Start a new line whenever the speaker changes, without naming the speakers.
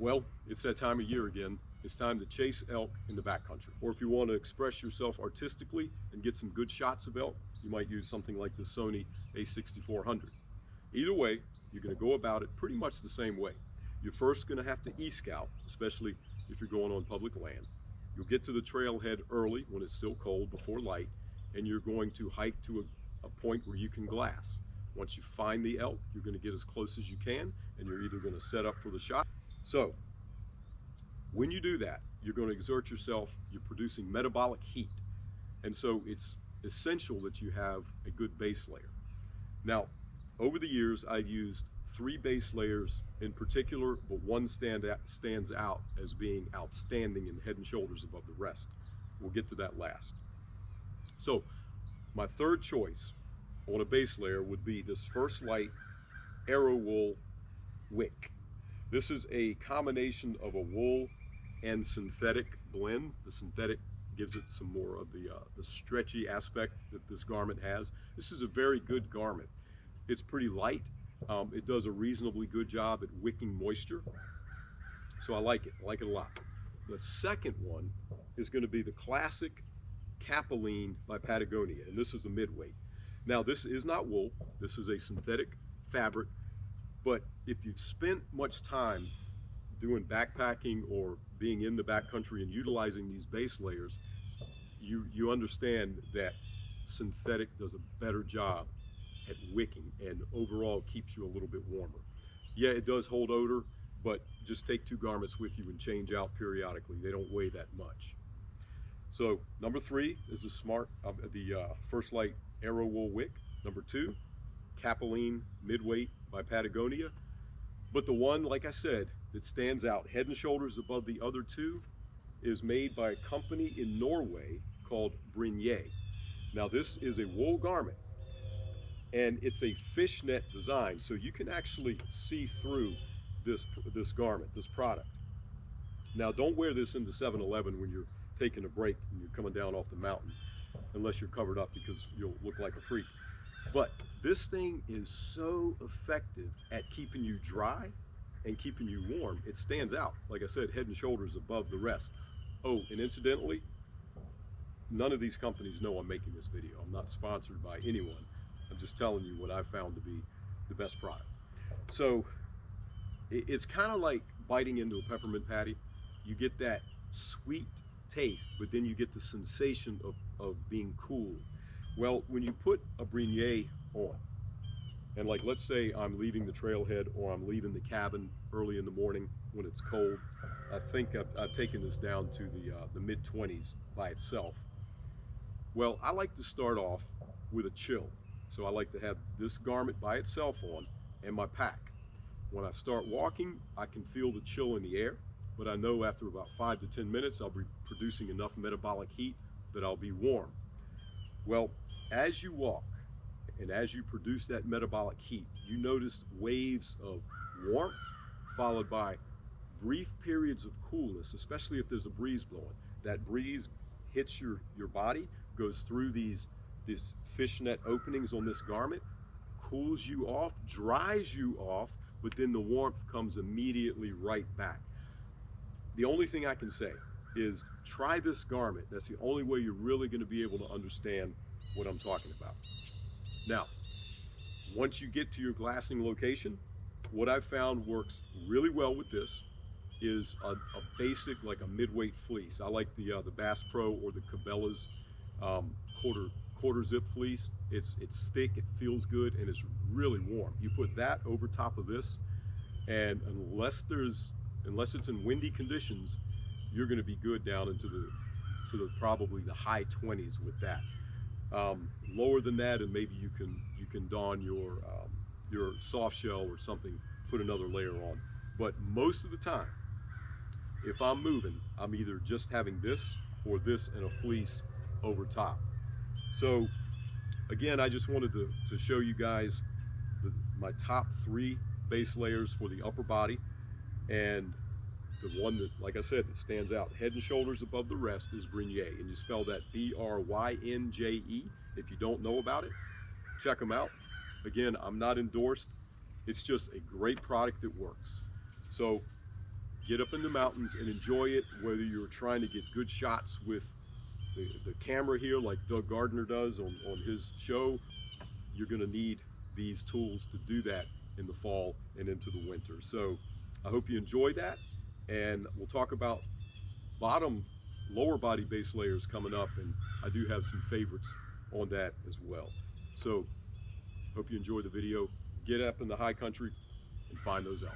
Well, it's that time of year again. It's time to chase elk in the backcountry. Or if you want to express yourself artistically and get some good shots of elk, you might use something like the Sony a6400. Either way, you're going to go about it pretty much the same way. You're first going to have to e-scout, especially if you're going on public land. You'll get to the trailhead early when it's still cold, before light, and you're going to hike to a point where you can glass. Once you find the elk, you're going to get as close as you can, and you're either going to set up for the shot. So, when you do that, you're going to exert yourself, you're producing metabolic heat. And so it's essential that you have a good base layer. Now, over the years, I've used 3 base layers in particular, but one stands out as being outstanding and head and shoulders above the rest. We'll get to that last. So, my third choice on a base layer would be this First Lite Arrow Wool Wick. This is a combination of a wool and synthetic blend. The synthetic gives it some more of the stretchy aspect that this garment has. This is a very good garment. It's pretty light. It does a reasonably good job at wicking moisture. So I like it a lot. The second one is going to be the classic Capilene by Patagonia, and this is a midweight. Now this is not wool, this is a synthetic fabric, but if you've spent much time doing backpacking or being in the backcountry and utilizing these base layers, you understand that synthetic does a better job at wicking and overall keeps you a little bit warmer. Yeah, it does hold odor, but just take 2 garments with you and change out periodically. They don't weigh that much. So number 3 is the First Lite Arrow Wool Wick. Number 2, Capilene Midweight by Patagonia. But the one, like I said, that stands out head and shoulders above the other 2 is made by a company in Norway called Brynje. Now this is a wool garment, and it's a fishnet design, so you can actually see through this garment, this product. Now don't wear this into 7-Eleven when you're taking a break and you're coming down off the mountain, unless you're covered up, because you'll look like a freak. But this thing is so effective at keeping you dry and keeping you warm. It stands out, like I said, head and shoulders above the rest. Oh, and incidentally, none of these companies know I'm making this video. I'm not sponsored by anyone. I'm just telling you what I've found to be the best product. So it's kind of like biting into a peppermint patty. You get that sweet taste, but then you get the sensation of being cool. Well, when you put a Brynje on, and like let's say I'm leaving the trailhead or I'm leaving the cabin early in the morning when it's cold, I think I've taken this down to the mid-20s by itself. Well, I like to start off with a chill. So I like to have this garment by itself on and my pack. When I start walking, I can feel the chill in the air, but I know after about 5 to 10 minutes, I'll be producing enough metabolic heat that I'll be warm. Well, as you walk and as you produce that metabolic heat, you notice waves of warmth followed by brief periods of coolness, especially if there's a breeze blowing. That breeze hits your body, goes through these fishnet openings on this garment, cools you off, dries you off, but then the warmth comes immediately right back. The only thing I can say is try this garment. That's the only way you're really going to be able to understand what I'm talking about. Now, once you get to your glassing location, what I've found works really well with this is a basic, like a midweight fleece. I like the Bass Pro or the Cabela's quarter zip fleece. It's thick, it feels good, and it's really warm. You put that over top of this, and unless it's in windy conditions, you're going to be good down into the probably the high 20s with that. Lower than that, and maybe you can don your soft shell or something, put another layer on. But most of the time, if I'm moving, I'm either just having this or this and a fleece over top. So again, I just wanted to show you guys my top 3 base layers for the upper body, and the one that, like I said, that stands out head and shoulders above the rest is Brynje, and you spell that B-R-Y-N-J-E. If you don't know about it, check them out. Again, I'm not endorsed. It's just a great product that works. So Get up in the mountains and enjoy it, whether you're trying to get good shots with the camera here like Doug Gardner does on his show. You're going to need these tools to do that in the fall and into the winter. So I hope you enjoy that, and we'll talk about lower body base layers coming up, and I do have some favorites on that as well. So hope you enjoy the video. Get up in the high country and find those elk.